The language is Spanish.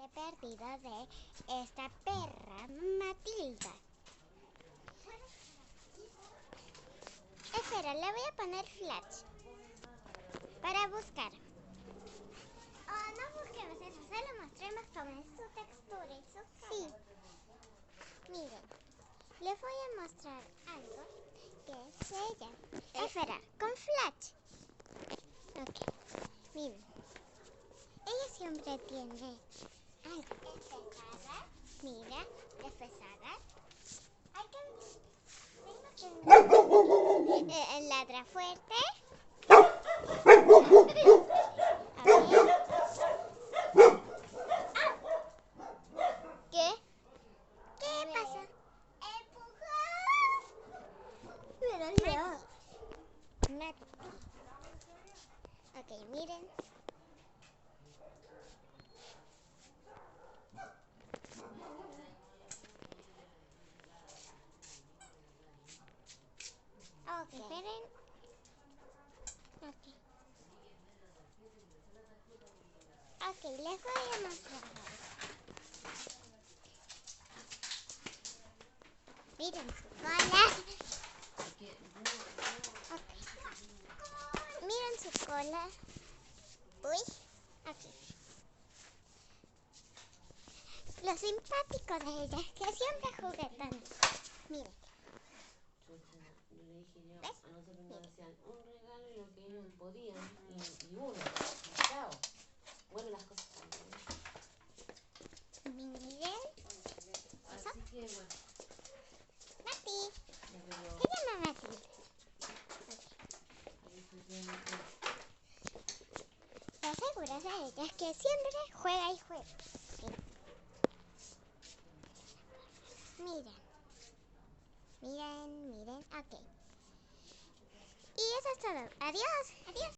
juguete perdido de esta perra Matilda. Espera, le voy a poner flash para buscar. Oh, no busquemos eso, solo mostremos cómo es su textura y su cara. Sí. Miren, les voy a mostrar algo que es ella. Espera, con flash. Ok, miren. Ella siempre tiene algo. Es pesada. Mira, es pesada. Hay que... ladra fuerte. A ver. ¿Qué? ¿Qué pasa? ¡Empujó! Mati. Ok, miren. Ok, esperen. Ok. Ok, les voy a mostrar algo. Miren su cola. Okay. Miren su cola. Uy, aquí. Lo simpático de ella es que siempre juguetan. Miren. ¿Ves? A nosotros nos hacían un regalo y lo que ellos podían y uno. Chao. Bueno, las cosas también. Miren. Así que bueno. Mati. Ya veo. Se llama Mati. Lo seguro de ella es que siempre juega y juega. Miren. Miren, miren. Ok. Y eso es todo. Adiós. Adiós.